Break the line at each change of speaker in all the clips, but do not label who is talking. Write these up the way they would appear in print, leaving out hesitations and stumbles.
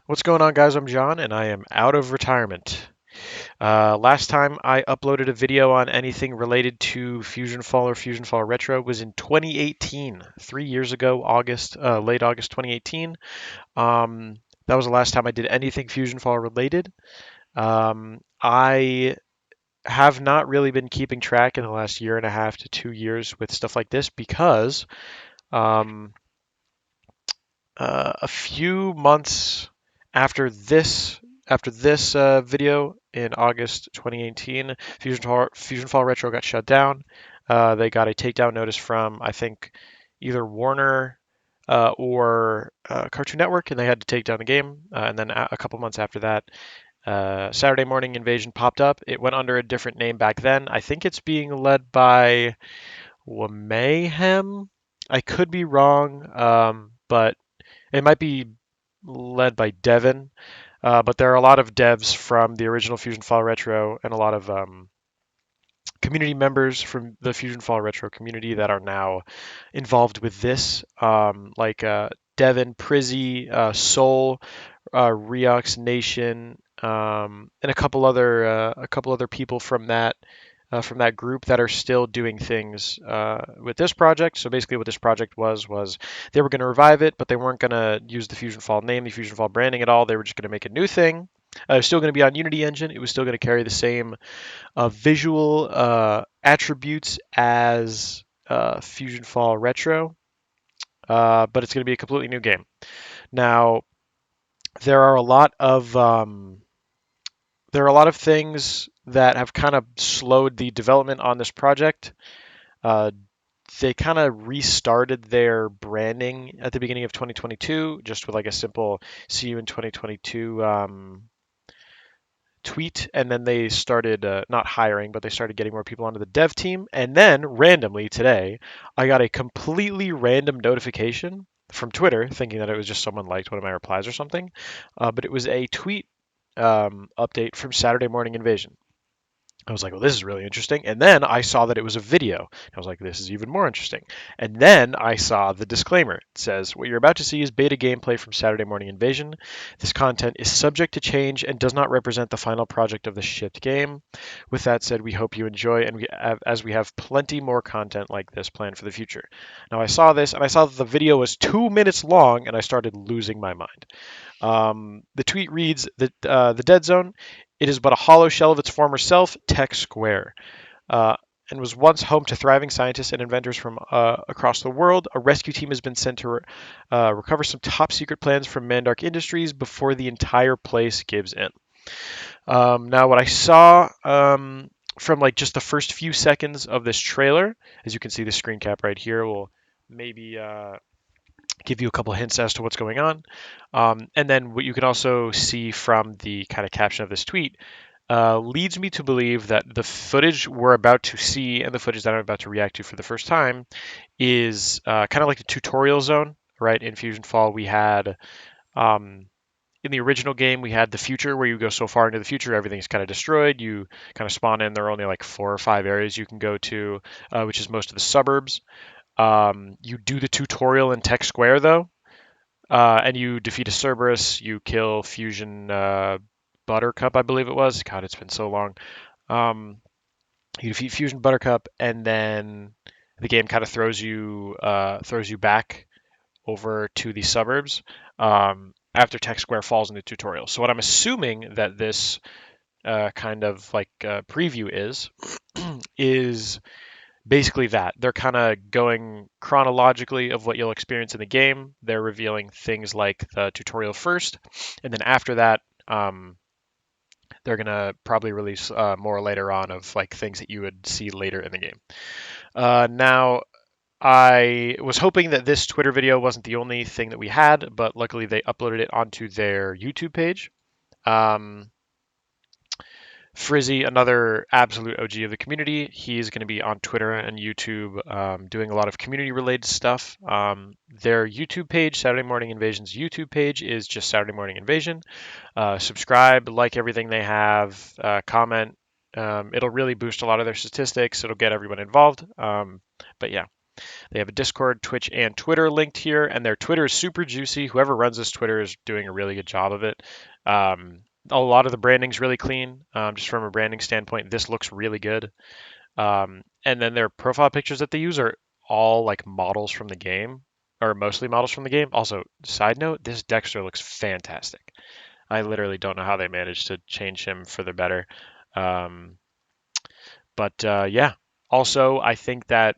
What's going on, guys? I'm John, and I am out of retirement. Last time I uploaded a video on anything related to Fusion Fall or Fusion Fall Retro was in 2018, 3 years ago, late August 2018. That was the last time I did anything Fusion Fall related. I have not really been keeping track in the last year and a half to 2 years with stuff like this because um, a few months after this video in August 2018, Fusion Fall Retro got shut down. They got a takedown notice from I think either Warner or Cartoon Network, and they had to take down the game. And then a couple months after that, Saturday Morning Invasion popped up. It went under a different name back then. I think it's being led by Mayhem. I could be wrong, but it might be led by Devin, but there are a lot of devs from the original Fusion Fall Retro and a lot of community members from the Fusion Fall Retro community that are now involved with this, like Devin, Prizzy, Soul, Reox Nation, and a couple other people from that group that are still doing things with this project. So basically, what this project was they were going to revive it, but they weren't going to use the Fusion Fall name, the Fusion Fall branding at all. They were just going to make a new thing. It was still going to be on Unity Engine. It was still going to carry the same visual attributes as Fusion Fall Retro, but it's going to be a completely new game. Now, there are a lot of things that have kind of slowed the development on this project. Uh, they kind of restarted their branding at the beginning of 2022, just with like a simple "See you in 2022" tweet, and then they started not hiring, but they started getting more people onto the dev team. And then randomly today, I got a completely random notification from Twitter, thinking that it was just someone liked one of my replies or something, but it was a tweet update from Saturday Morning Invasion. I was like, well, this is really interesting. And then I saw that it was a video. I was like, this is even more interesting. And then I saw the disclaimer. It says, what you're about to see is beta gameplay from Saturday Morning Invasion. This content is subject to change and does not represent the final project of the shipped game. With that said, we hope you enjoy, and as we have plenty more content like this planned for the future. Now, I saw this, and I saw that the video was 2 minutes long, and I started losing my mind. The tweet reads, the Dead Zone, it is but a hollow shell of its former self, Tech Square, uh, and was once home to thriving scientists and inventors from across the world. A rescue team has been sent to recover some top secret plans from Mandark Industries before the entire place gives in. Now, what I saw from like just the first few seconds of this trailer, as you can see the screen cap right here, will maybe give you a couple hints as to what's going on. And then what you can also see from the kind of caption of this tweet leads me to believe that the footage we're about to see and the footage that I'm about to react to for the first time is kind of like the tutorial zone, right? In Fusion Fall, we had. In the original game, we had the future where you go so far into the future, everything's kind of destroyed. You kind of spawn in. There are only like 4 or 5 areas you can go to, which is most of the suburbs. You do the tutorial in Tech Square though, and you defeat a Cerberus. You kill Fusion Buttercup, I believe it was. God, it's been so long. Um, you defeat Fusion Buttercup, and then the game kind of throws you back over to the suburbs after Tech Square falls in the tutorial. So what I'm assuming that this kind of like preview is basically that. They're kind of going chronologically of what you'll experience in the game. They're revealing things like the tutorial first, and then after that, they're gonna probably release more later on of like things that you would see later in the game. Now, I was hoping that this Twitter video wasn't the only thing that we had, but luckily they uploaded it onto their YouTube page. Um, Frizzy, another absolute OG of the community, he's going to be on Twitter and YouTube doing a lot of community related stuff. Their YouTube page, Saturday Morning Invasion's YouTube page, is just Saturday Morning Invasion. Subscribe, like everything they have, comment. It'll really boost a lot of their statistics. It'll get everyone involved. But yeah. They have a Discord, Twitch, and Twitter linked here, and their Twitter is super juicy. Whoever runs this Twitter is doing a really good job of it. A lot of the branding's really clean. Just from a branding standpoint, this looks really good. And then their profile pictures that they use are all like models from the game, or mostly models from the game. Also, side note, this Dexter looks fantastic. I literally don't know how they managed to change him for the better. Um, but yeah, also I think that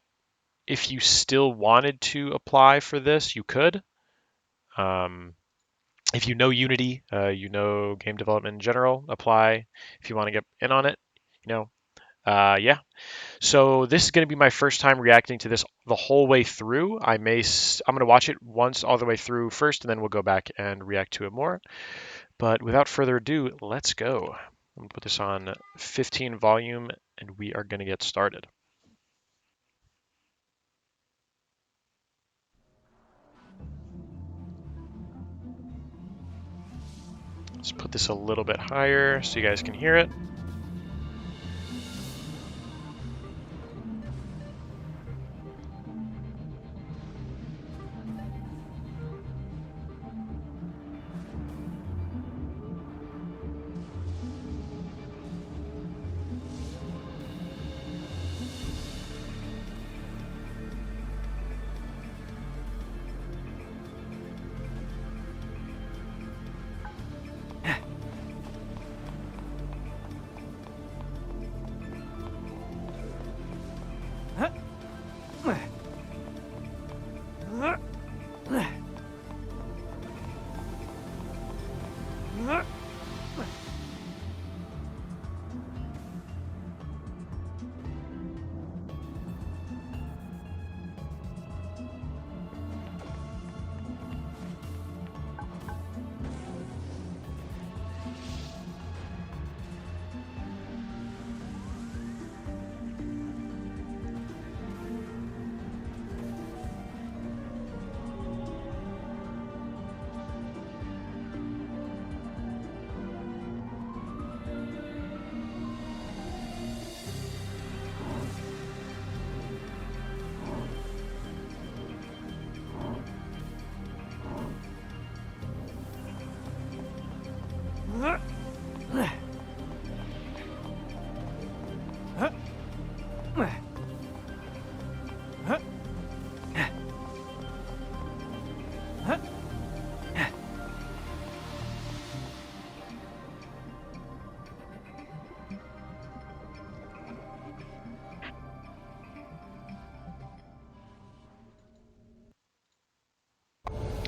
if you still wanted to apply for this, you could. Um, if you know Unity, you know game development in general, apply if you want to get in on it. You know, yeah. So this is going to be my first time reacting to this the whole way through. I'm going to watch it once all the way through first, and then we'll go back and react to it more. But without further ado, let's go. I'm going to put this on 15 volume, and we are going to get started. Let's put this a little bit higher so you guys can hear it.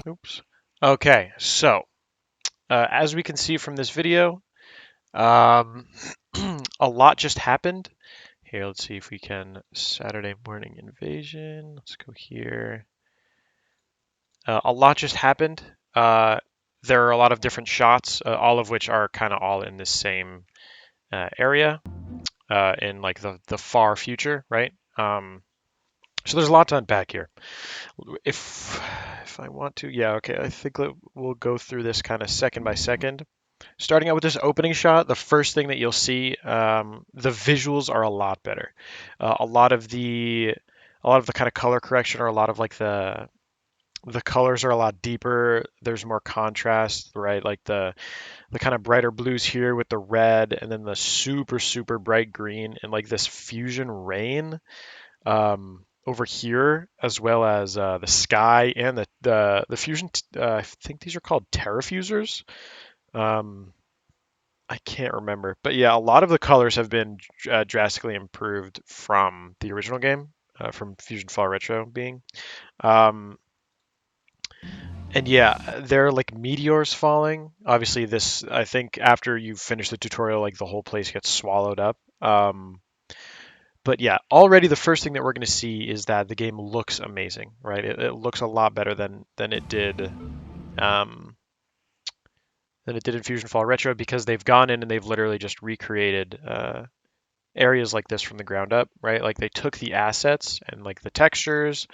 Oops. Okay, so as we can see from this video, um, a lot just happened. Here, let's see if we can Saturday morning invasion. Let's go here. A lot just happened. There are a lot of different shots, all of which are kind of all in this same area in like the far future, right? So there's a lot to unpack here. If if I want to, yeah, okay. I think we'll go through this kind of second by second. Starting out with this opening shot, the first thing that you'll see, the visuals are a lot better. A lot of the kind of color correction, or a lot of like the colors are a lot deeper. There's more contrast, right? Like the kind of brighter blues here with the red, and then the super bright green, and like this fusion rain over here, as well as the sky and the fusion. I think these are called terrafusers. Um, I can't remember, but yeah, a lot of the colors have been drastically improved from the original game, from Fusion Fall Retro being. Um, and yeah, there are like meteors falling. Obviously, this I think after you finish the tutorial, like the whole place gets swallowed up. But yeah, already the first thing that we're going to see is that the game looks amazing, right? It looks a lot better than it did um, than it did in Fusion Fall Retro, because they've gone in and they've literally just recreated areas like this from the ground up, right? Like they took the assets and like the textures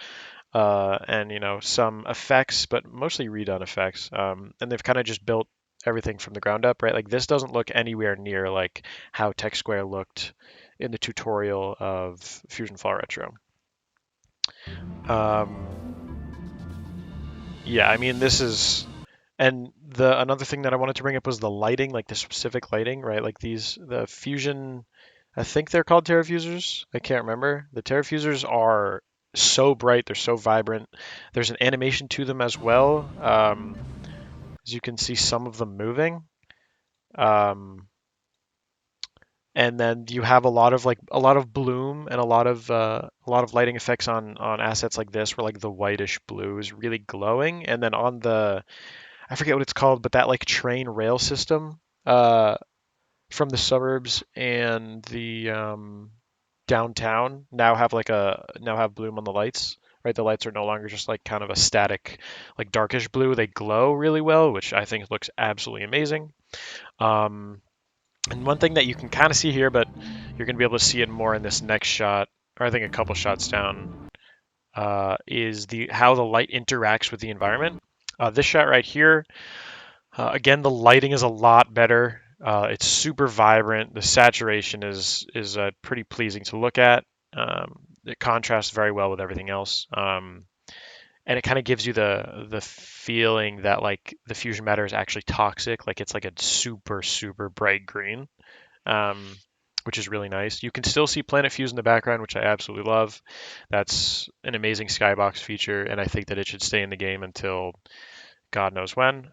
and some effects, but mostly redone effects, and they've kind of just built everything from the ground up, right? Like this doesn't look anywhere near like how Tech Square looked in the tutorial of Fusion Fall Retro. Um, yeah, I mean this is, and the another thing that I wanted to bring up was the lighting, like the specific lighting, right? Like the fusion, I think they're called terrafusers. I can't remember. The terrafusers are so bright, they're so vibrant. There's an animation to them as well. As you can see, some of them moving. Um, and then you have a lot of bloom and a lot of lighting effects on assets like this, where like the whitish blue is really glowing, and then on the, I forget what it's called, but that like train rail system uh, from the suburbs and the downtown now have bloom on the lights. Right, the lights are no longer just like kind of a static, like darkish blue. They glow really well, which I think looks absolutely amazing. Um, and one thing that you can kind of see here, but you're going to be able to see it more in this next shot, or I think a couple shots down, is the how the light interacts with the environment. This shot right here, again, the lighting is a lot better. It's super vibrant. The saturation is pretty pleasing to look at. It contrasts very well with everything else, and it kind of gives you the feeling that like the fusion matter is actually toxic. Like it's like a super bright green, um, which is really nice. You can still see Planet Fuse in the background, which I absolutely love. That's an amazing skybox feature, and I think that it should stay in the game until God knows when.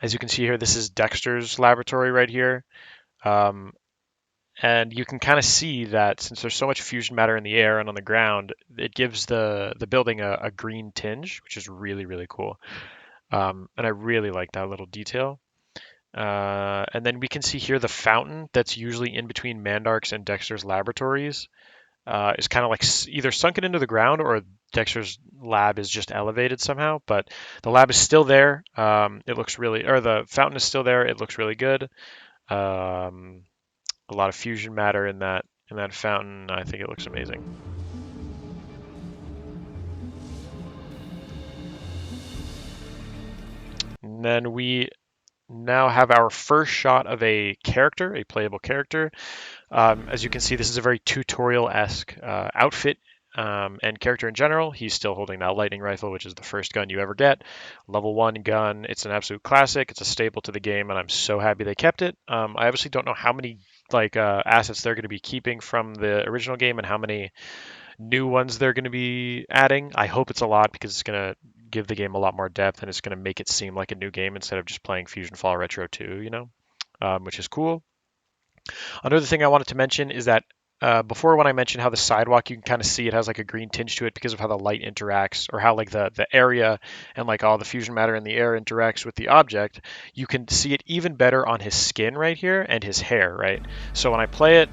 As you can see here, this is Dexter's laboratory right here. Um, and you can kind of see that since there's so much fusion matter in the air and on the ground, it gives the building a green tinge, which is really cool. And I really like that little detail. And then we can see here the fountain that's usually in between Mandark's and Dexter's laboratories is kind of like either sunken into the ground or Dexter's lab is just elevated somehow. But the lab is still there. It looks really, or the fountain is still there. It looks really good. Um, a lot of fusion matter in that fountain. I think it looks amazing. And then we now have our first shot of a character, a playable character. As you can see, this is a very tutorial-esque outfit and character in general. He's still holding that lightning rifle, which is the first gun you ever get. Level 1 gun. It's an absolute classic. It's a staple to the game, and I'm so happy they kept it. I obviously don't know how many assets they're going to be keeping from the original game and how many new ones they're going to be adding. I hope it's a lot because it's going to give the game a lot more depth and it's going to make it seem like a new game instead of just playing Fusion Fall Retro 2, which is cool. Another thing I wanted to mention is that before when I mentioned how the sidewalk, you can kind of see it has like a green tinge to it because of how the light interacts or how like the area and like all the fusion matter in the air interacts with the object. You can see it even better on his skin right here and his hair, right? So when I play it,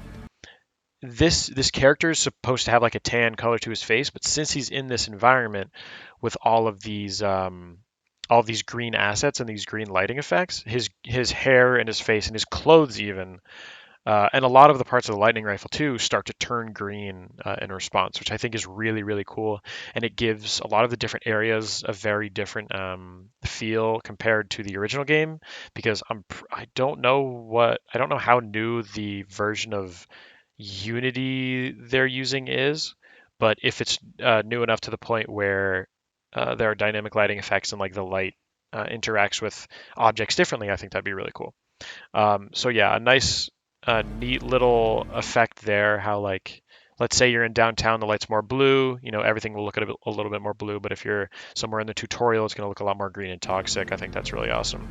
this character is supposed to have like a tan color to his face, but since he's in this environment with all of these green assets and these green lighting effects, his hair and his face and his clothes even and a lot of the parts of the lightning rifle too start to turn green in response, which I think is really cool, and it gives a lot of the different areas a very different feel compared to the original game. Because I don't know how new the version of Unity they're using is, but if it's new enough to the point where there are dynamic lighting effects and like the light interacts with objects differently, I think that'd be really cool. So yeah, a nice, neat little effect there. How like, let's say you're in downtown, the light's more blue. Everything will look a little bit more blue. But if you're somewhere in the tutorial, it's going to look a lot more green and toxic. I think that's really awesome.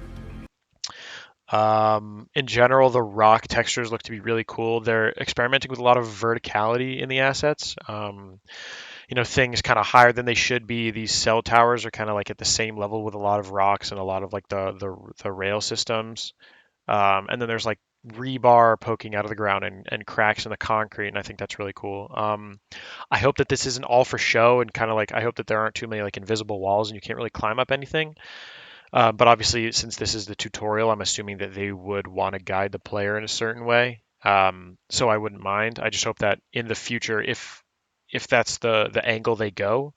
In general, the rock textures look to be really cool. They're experimenting with a lot of verticality in the assets. Things kind of higher than they should be. These cell towers are kind of like at the same level with a lot of rocks and a lot of like the rail systems. And then there's like rebar poking out of the ground and cracks in the concrete, and I think that's really cool. I hope that this isn't all for show and kind of like I hope that there aren't too many like invisible walls and you can't really climb up anything. But obviously, since this is the tutorial, I'm assuming that they would want to guide the player in a certain way. So I wouldn't mind. I just hope that in the future, if that's the angle they go,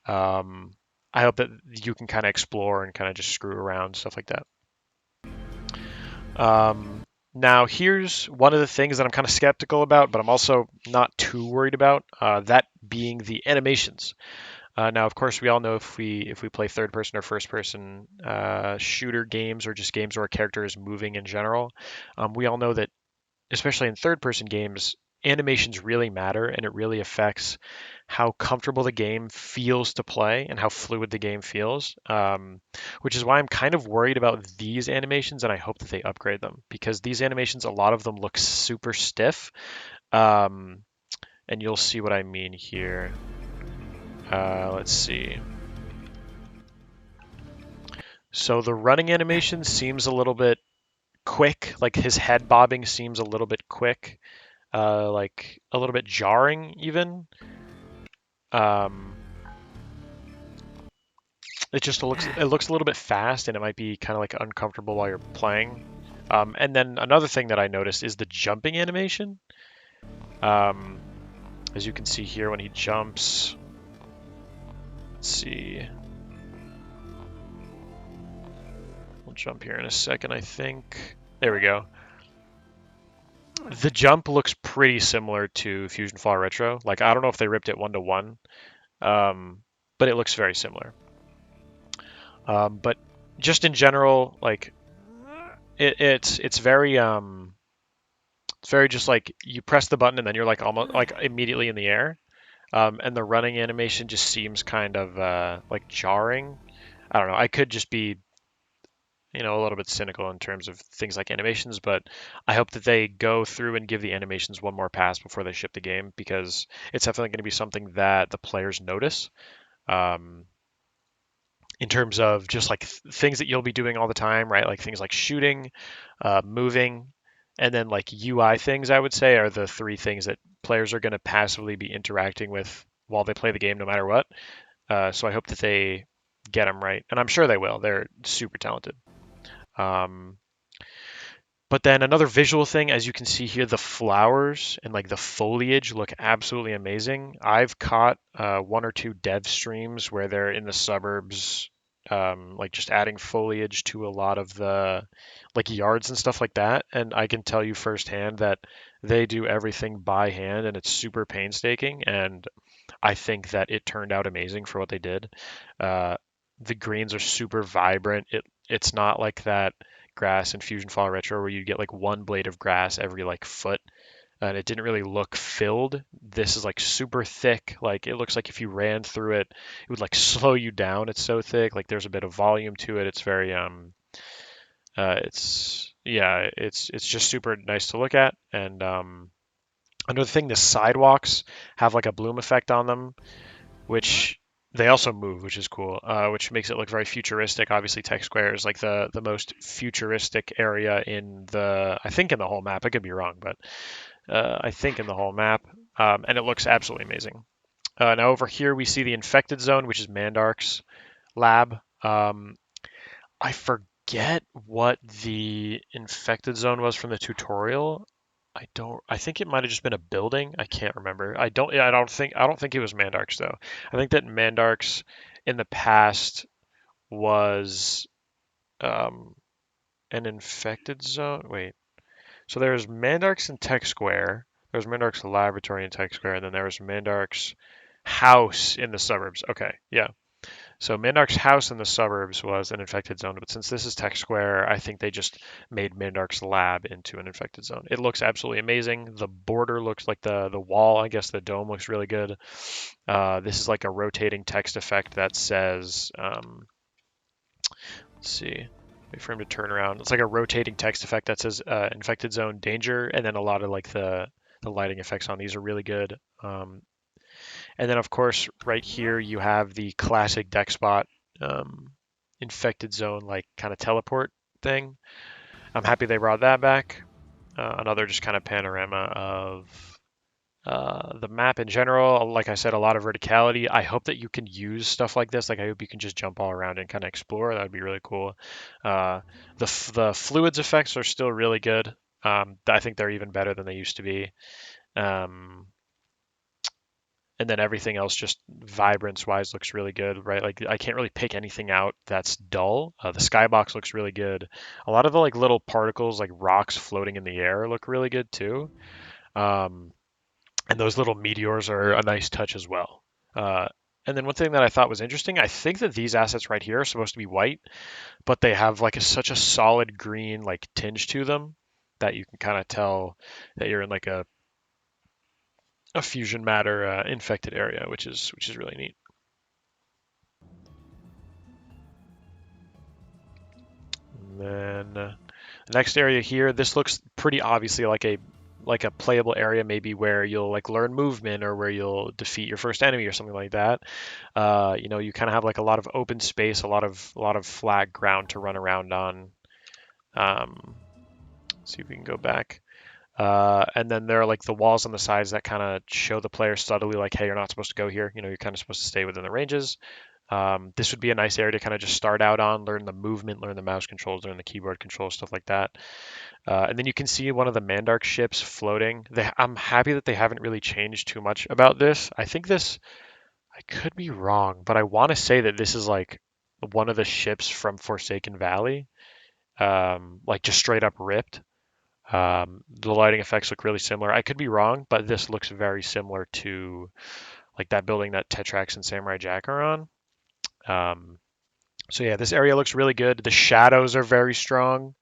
um, I hope that you can kind of explore and kind of just screw around stuff like that. Um, Now, here's one of the things that I'm kind of skeptical about, but I'm also not too worried about. That being the animations. Now, of course, we all know if we play third person or first person shooter games or just games where a character is moving in general, we all know that especially in third person games, animations really matter and it really affects how comfortable the game feels to play and how fluid the game feels. Which is why I'm kind of worried about these animations and I hope that they upgrade them because these animations, a lot of them look super stiff. Um, and you'll see what I mean here. Let's see. So the running animation seems a little bit quick, like his head bobbing seems a little bit quick, like a little bit jarring even. Um, it looks a little bit fast, and it might be kind of like uncomfortable while you're playing. And then another thing that I noticed is the jumping animation. Um, as you can see here, when he jumps, let's see, we'll jump here in a second, I think. There we go. The jump looks pretty similar to Fusion Fall Retro. Like I don't know if they ripped it one to one, but it looks very similar. But just in general, like it's very just like you press the button and then you're like almost like immediately in the air. And the running animation just seems kind of like jarring. I don't know. I could just be a little bit cynical in terms of things like animations, but I hope that they go through and give the animations one more pass before they ship the game because it's definitely going to be something that the players notice. Um, in terms of just like things that you'll be doing all the time, right? Like things like shooting, moving, and then like UI things, I would say, are the three things that players are going to passively be interacting with while they play the game, no matter what. So I hope that they get them right, and I'm sure they will. They're super talented. Um, but then another visual thing, as you can see here, the flowers and like the foliage look absolutely amazing. I've caught one or two dev streams where they're in the suburbs, like just adding foliage to a lot of the like yards and stuff like that. And I can tell you firsthand that they do everything by hand and it's super painstaking. And I think that it turned out amazing for what they did. Uh, the greens are super vibrant. It's not like that grass in Fusion Fall Retro where you get like one blade of grass every like foot, and it didn't really look filled. This is like super thick. Like it looks like if you ran through it, it would like slow you down. It's so thick. Like there's a bit of volume to it. It's very it's yeah, it's just super nice to look at. And another thing, the sidewalks have like a bloom effect on them which they also move, which is cool, which makes it look very futuristic. Obviously, Tech Square is like the most futuristic area in I think in the whole map. I could be wrong, but I think in the whole map, and it looks absolutely amazing. Now over here we see the infected zone, which is Mandark's lab. I forget what the infected zone was from the tutorial. I don't. I think it might have just been a building. I can't remember. I don't. Yeah, I don't think it was Mandark's though. I think that Mandark's in the past was um, an infected zone. Wait. So there's Mandark's in Tech Square. There's Mandark's laboratory in Tech Square, and then there was Mandark's house in the suburbs. Okay. Yeah. So Mandark's house in the suburbs was an infected zone, but since this is Tech Square, I think they just made Mandark's lab into an infected zone. It looks absolutely amazing. The border looks like the wall. I guess the dome looks really good. This is like a rotating text effect that says, let's see, wait for him to turn around. It's like a rotating text effect that says infected zone danger, and then a lot of like the lighting effects on these are really good. And then, of course, right here you have the classic deck spot um, infected zone, like kind of teleport thing. I'm happy they brought that back. Another just kind of panorama of the map in general. Like I said, a lot of verticality. I hope that you can use stuff like this. Like I hope you can just jump all around and kind of explore. That would be really cool. Uh, the fluids effects are still really good. I think they're even better than they used to be. Um, And then everything else just vibrance wise looks really good, right? Like I can't really pick anything out that's dull. The skybox looks really good. A lot of the like little particles, like rocks floating in the air, look really good too. Um, and those little meteors are a nice touch as well. Uh, and then one thing that I thought was interesting, I think that these assets right here are supposed to be white, but they have like such a solid green like tinge to them that you can kind of tell that you're in like a fusion matter infected area, which is really neat. And then the next area here, this looks pretty obviously like a playable area, maybe where you'll like learn movement or where you'll defeat your first enemy or something like that. You kind of have like a lot of open space, a lot of flat ground to run around on. Um, see if we can go back. And then there are like the walls on the sides that kind of show the player subtly, like, hey, you're not supposed to go here. You're kind of supposed to stay within the ranges. This would be a nice area to kind of just start out on, learn the movement, learn the mouse controls, learn the keyboard controls, stuff like that. And then you can see one of the Mandark ships floating. I'm happy that they haven't really changed too much about this. I could be wrong, but I want to say that this is like one of the ships from Forsaken Valley, like just straight up ripped. The lighting effects look really similar. I could be wrong, but this looks very similar to like that building that Tetrax and Samurai Jack are on. Um, so yeah, this area looks really good. The shadows are very strong.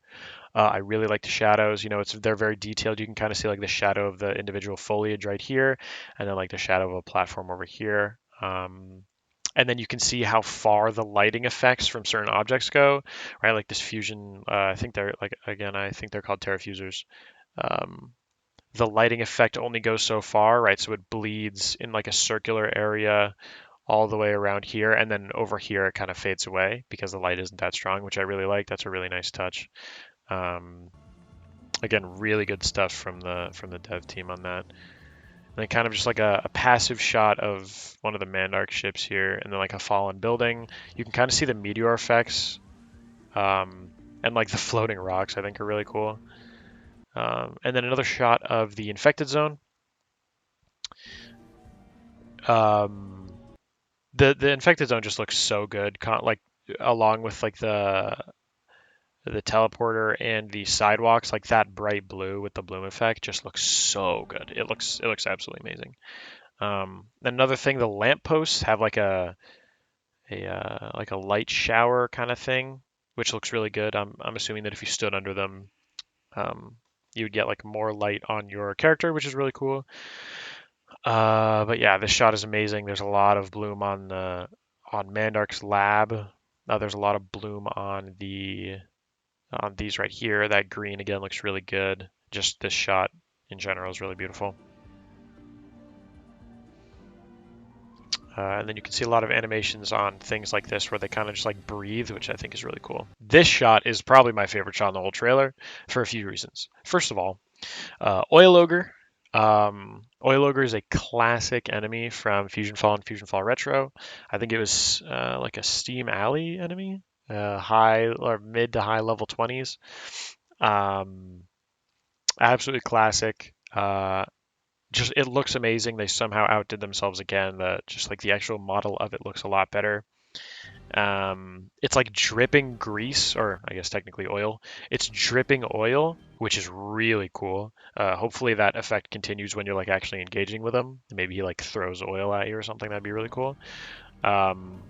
I really like the shadows. They're very detailed. You can kind of see like the shadow of the individual foliage right here, and then like the shadow of a platform over here. And then you can see how far the lighting effects from certain objects go, right? Like this fusion. I think they're like again. I think they're called terrafusers. Um, the lighting effect only goes so far, right? So it bleeds in like a circular area all the way around here, and then over here it kind of fades away because the light isn't that strong, which I really like. That's a really nice touch. Um, Again, really good stuff from the dev team on that. And then kind of just like a passive shot of one of the Mandark ships here, and then like a fallen building. You can kind of see the meteor effects, and like the floating rocks. I think are really cool. And then another shot of the infected zone. Um, the infected zone just looks so good, like along with like the teleporter and the sidewalks, like that bright blue with the bloom effect, just looks so good. It looks absolutely amazing. Another thing, the lampposts have like a light shower kind of thing, which looks really good. I'm assuming that if you stood under them, um, you would get like more light on your character, which is really cool. But yeah, this shot is amazing. There's a lot of bloom on Mandark's lab. There's a lot of bloom on these right here. That green again looks really good. Just this shot in general is really beautiful. And then you can see a lot of animations on things like this where they kind of just like breathe, which I think is really cool. This shot is probably my favorite shot in the whole trailer for a few reasons. First of all, Oil Ogre. Oil Ogre is a classic enemy from Fusion Fall and Fusion Fall Retro. I think it was like a Steam Alley enemy, high or mid to high level 20s. Um, Absolutely classic. Just it looks amazing. They somehow outdid themselves again. Just like the actual model of it looks a lot better. It's like dripping grease, or I guess technically oil. It's dripping oil, which is really cool. Hopefully that effect continues when you're like actually engaging with him. Maybe he like throws oil at you or something. That'd be really cool. Um,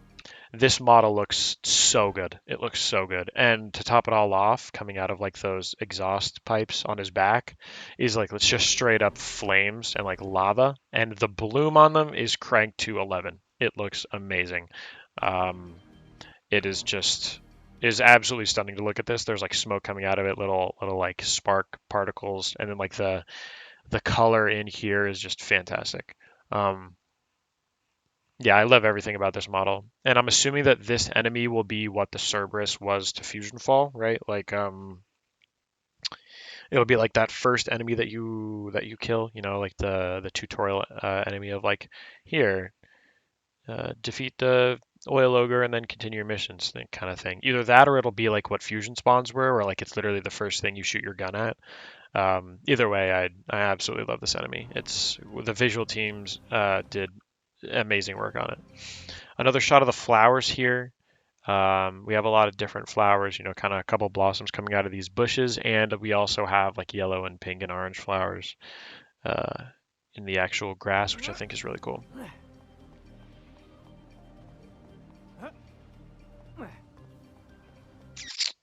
this model looks so good. It looks so good. And to top it all off, coming out of like those exhaust pipes on his back is like it's just straight up flames and like lava. And the bloom on them is cranked to 11. It looks amazing. Um, it is absolutely stunning to look at this. There's like smoke coming out of it, little like spark particles, and then like the color in here is just fantastic. Um, yeah, I love everything about this model. And I'm assuming that this enemy will be what the Cerberus was to Fusion Fall, right? Like it'll be like that first enemy that you kill, like the tutorial enemy of like here, defeat the oil ogre and then continue your missions, kind of thing. Either that or it'll be like what fusion spawns were, where like it's literally the first thing you shoot your gun at. Either way, I absolutely love this enemy. It's the visual teams did amazing work on it. Another shot of the flowers here. We have a lot of different flowers, you know, kind of a couple blossoms coming out of these bushes, and we also have like yellow and pink and orange flowers uh, in the actual grass, which I think is really cool.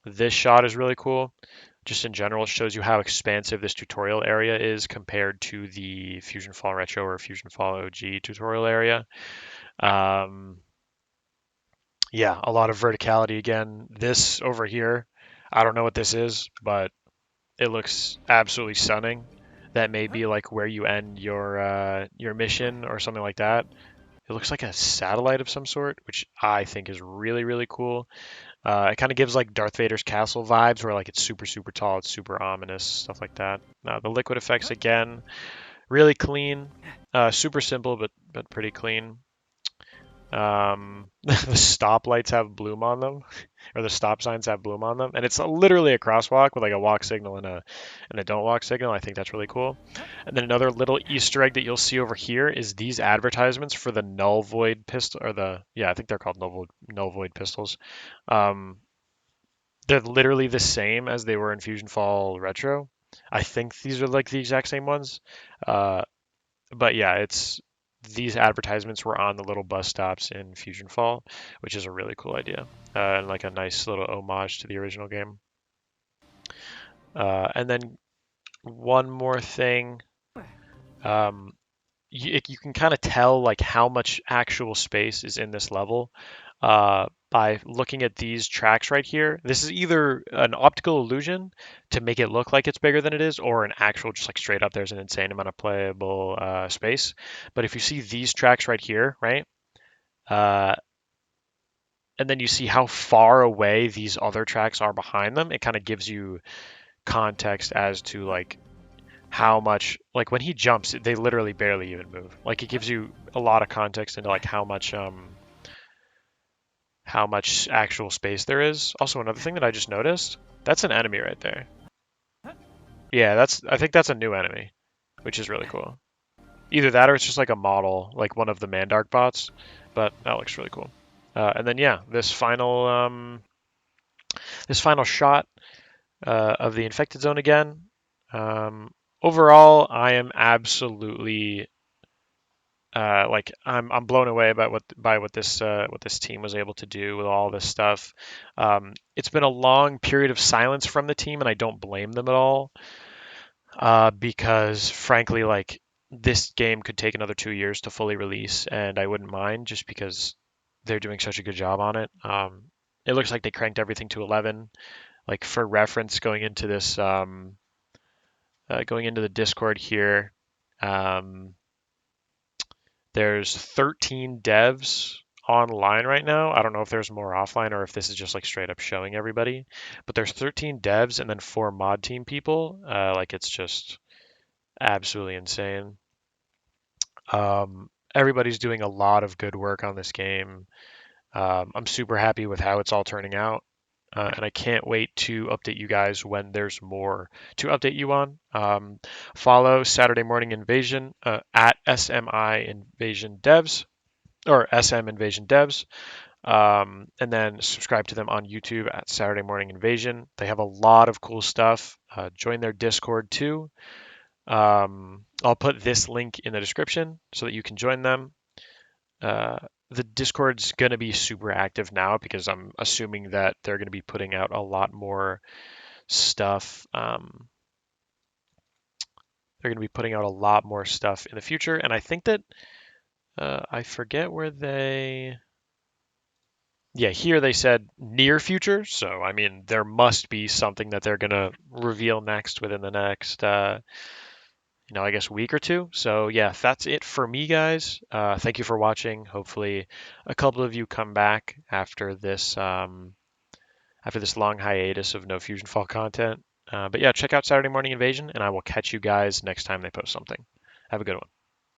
This shot is really cool. Just in general, it shows you how expansive this tutorial area is compared to the Fusion Fall Retro or Fusion Fall OG tutorial area. Um, yeah, a lot of verticality again. This over here, I don't know what this is, but it looks absolutely stunning. That may be like where you end your mission or something like that. It looks like a satellite of some sort, which I think is really, really cool. It kind of gives like Darth Vader's castle vibes, where like it's super, super tall, it's super ominous, stuff like that. The liquid effects again, really clean, super simple but pretty clean. The stoplights have bloom on them, or the stop signs have bloom on them, and it's literally a crosswalk with like a walk signal and a don't walk signal. I think that's really cool. And then another little Easter egg that you'll see over here is these advertisements for the null void pistol, or the I think they're called null void pistols. Um, they're literally the same as they were in Fusion Fall Retro. I think these are like the exact same ones. Uh, but yeah, it's these advertisements were on the little bus stops in Fusion Fall, which is a really cool idea and like a nice little homage to the original game. And then one more thing, um, you can kind of tell like how much actual space is in this level by looking at these tracks right here. This is either an optical illusion to make it look like it's bigger than it is, or an actual just like straight up there's an insane amount of playable space. But if you see these tracks right here, right, uh, and then you see how far away these other tracks are behind them, it kind of gives you context as to like how much, like when he jumps they literally barely even move. Like it gives you a lot of context into like how much actual space there is. Also, another thing that I just noticed, that's an enemy right there. Yeah, I think that's a new enemy, which is really cool. Either that or it's just like a model, like one of the Mandark bots, but that looks really cool. And then yeah, this final shot of the infected zone again. Um, Overall, I am absolutely like I'm blown away by what this team was able to do with all this stuff. It's been a long period of silence from the team, and I don't blame them at all. Because frankly, like this game could take another 2 years to fully release, and I wouldn't mind just because they're doing such a good job on it. It looks like they cranked everything to 11. Like for reference, going into the Discord here. Um, There's 13 devs online right now. I don't know if there's more offline or if this is just like straight up showing everybody, but there's 13 devs and then 4 mod team people. Like it's just absolutely insane. Everybody's doing a lot of good work on this game. I'm super happy with how it's all turning out. And I can't wait to update you guys when there's more to update you on. Follow Saturday Morning Invasion at SMI Invasion Devs or SM Invasion Devs, and then subscribe to them on YouTube at Saturday Morning Invasion. They have a lot of cool stuff. Join their Discord too. I'll put this link in the description so that you can join them. Uh, the Discord's going to be super active now because I'm assuming that they're going to be putting out a lot more stuff. They're going to be putting out a lot more stuff in the future, and I think that I forget where they. Yeah, here they said near future, so I mean there must be something that they're going to reveal next within the next I guess week or two. So yeah, that's it for me, guys. Thank you for watching. Hopefully, a couple of you come back after this long hiatus of no Fusion Fall content. But yeah, check out Saturday Morning Invasion, and I will catch you guys next time they post something. Have a good one.